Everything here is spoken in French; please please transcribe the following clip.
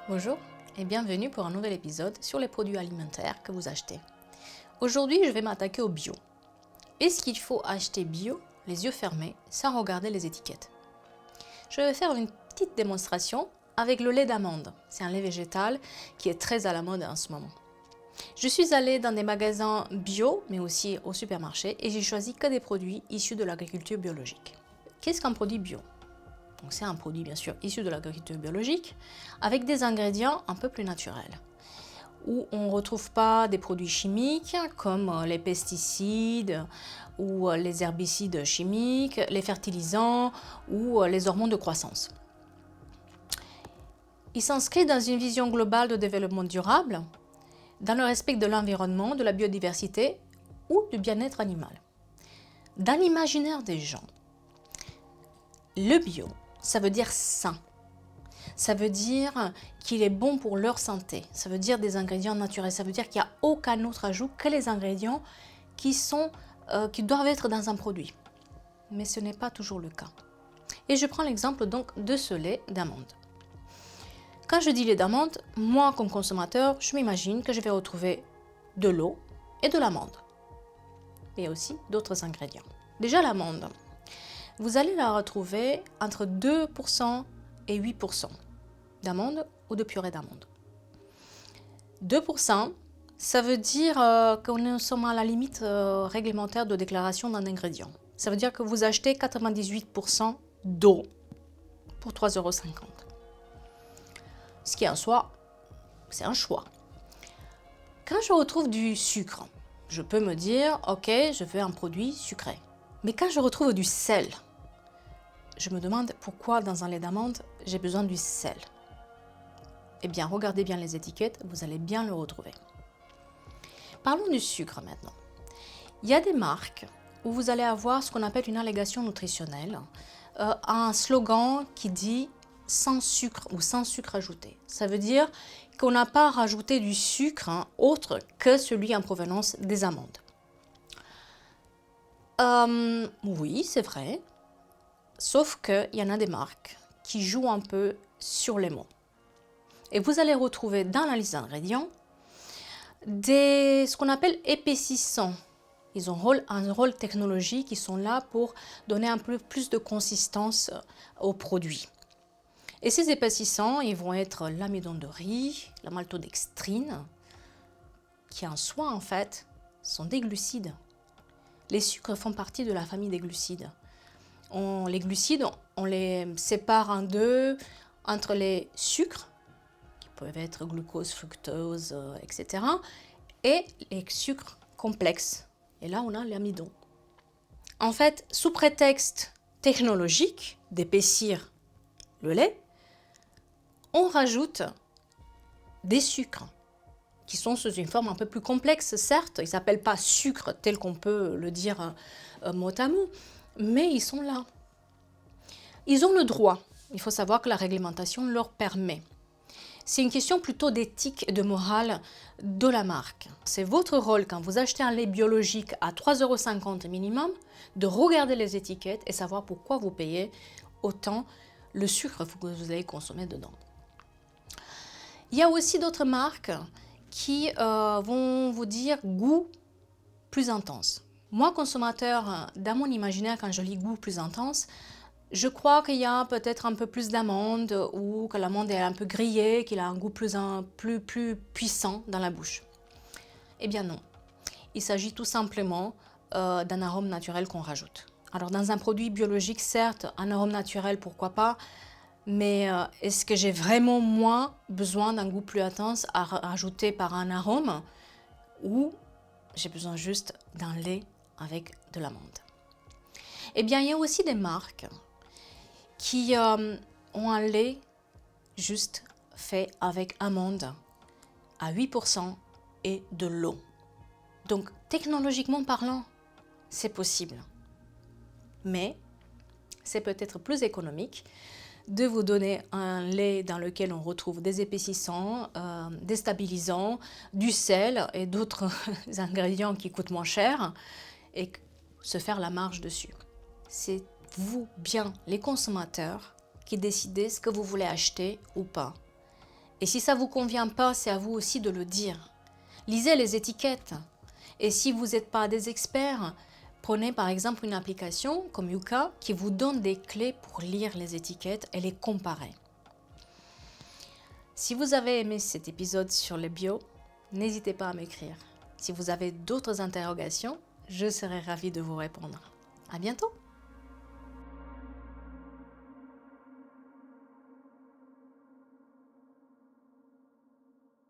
Bonjour et bienvenue pour un nouvel épisode sur les produits alimentaires que vous achetez. Aujourd'hui, je vais m'attaquer au bio. Est-ce qu'il faut acheter bio, les yeux fermés, sans regarder les étiquettes? Je vais faire une petite démonstration avec le lait d'amande. C'est un lait végétal qui est très à la mode en ce moment. Je suis allée dans des magasins bio, mais aussi au supermarché, et j'ai choisi que des produits issus de l'agriculture biologique. Qu'est-ce qu'un produit bio? Donc c'est un produit bien sûr issu de l'agriculture biologique avec des ingrédients un peu plus naturels où on ne retrouve pas des produits chimiques comme les pesticides ou les herbicides chimiques, les fertilisants ou les hormones de croissance. Il s'inscrit dans une vision globale de développement durable, dans le respect de l'environnement, de la biodiversité ou du bien-être animal. Dans l'imaginaire des gens, le bio, ça veut dire sain. Ça veut dire qu'il est bon pour leur santé. Ça veut dire des ingrédients naturels. Ça veut dire qu'il n'y a aucun autre ajout que les ingrédients qui doivent être dans un produit. Mais ce n'est pas toujours le cas. Et je prends l'exemple donc de ce lait d'amande. Quand je dis lait d'amande, moi comme consommateur, je m'imagine que je vais retrouver de l'eau et de l'amande. Mais aussi d'autres ingrédients. Déjà l'amande. Vous allez la retrouver entre 2% et 8% d'amande ou de purée d'amande. 2%, ça veut dire que nous sommes à la limite réglementaire de déclaration d'un ingrédient. Ça veut dire que vous achetez 98% d'eau pour 3,50 €. Ce qui en soi, c'est un choix. Quand je retrouve du sucre, je peux me dire, ok, je veux un produit sucré. Mais quand je retrouve du sel, je me demande pourquoi dans un lait d'amande, j'ai besoin du sel. Eh bien, regardez bien les étiquettes, vous allez bien le retrouver. Parlons du sucre maintenant. Il y a des marques où vous allez avoir ce qu'on appelle une allégation nutritionnelle, un slogan qui dit sans sucre ou sans sucre ajouté. Ça veut dire qu'on n'a pas rajouté du sucre autre que celui en provenance des amandes. Oui, c'est vrai. Sauf qu'il y en a des marques qui jouent un peu sur les mots. Et vous allez retrouver dans la liste d'ingrédients ce qu'on appelle épaississants. Ils ont un rôle technologique, ils sont là pour donner un peu plus de consistance au produit. Et ces épaississants, ils vont être l'amidon de riz, la maltodextrine, qui en soi, en fait, sont des glucides. Les sucres font partie de la famille des glucides. Les glucides, on les sépare en deux, entre les sucres, qui peuvent être glucose, fructose, etc., et les sucres complexes. Et là, on a l'amidon. En fait, sous prétexte technologique d'épaissir le lait, on rajoute des sucres qui sont sous une forme un peu plus complexe, certes. Ils ne s'appellent pas sucre tel qu'on peut le dire mot à mot, mais ils sont là. Ils ont le droit. Il faut savoir que la réglementation leur permet. C'est une question plutôt d'éthique et de morale de la marque. C'est votre rôle quand vous achetez un lait biologique à 3,50 € minimum de regarder les étiquettes et savoir pourquoi vous payez autant le sucre que vous allez consommer dedans. Il y a aussi d'autres marques qui vont vous dire goût plus intense. Moi, consommateur, dans mon imaginaire, quand je lis goût plus intense, je crois qu'il y a peut-être un peu plus d'amande ou que l'amande est un peu grillée, qu'il a un goût plus puissant dans la bouche. Eh bien non. Il s'agit tout simplement d'un arôme naturel qu'on rajoute. Alors dans un produit biologique, certes, un arôme naturel, pourquoi pas, mais est-ce que j'ai vraiment moins besoin d'un goût plus intense à rajouter par un arôme ou j'ai besoin juste d'un lait avec de l'amande? Eh bien, il y a aussi des marques qui ont un lait juste fait avec amande à 8% et de l'eau. Donc, technologiquement parlant, c'est possible. Mais c'est peut-être plus économique de vous donner un lait dans lequel on retrouve des épaississants, des stabilisants, du sel et d'autres ingrédients qui coûtent moins cher et se faire la marge dessus. C'est vous, bien les consommateurs, qui décidez ce que vous voulez acheter ou pas. Et si ça ne vous convient pas, c'est à vous aussi de le dire. Lisez les étiquettes. Et si vous n'êtes pas des experts, prenez par exemple une application comme Yuka qui vous donne des clés pour lire les étiquettes et les comparer. Si vous avez aimé cet épisode sur le bio, n'hésitez pas à m'écrire. Si vous avez d'autres interrogations, je serai ravie de vous répondre. À bientôt!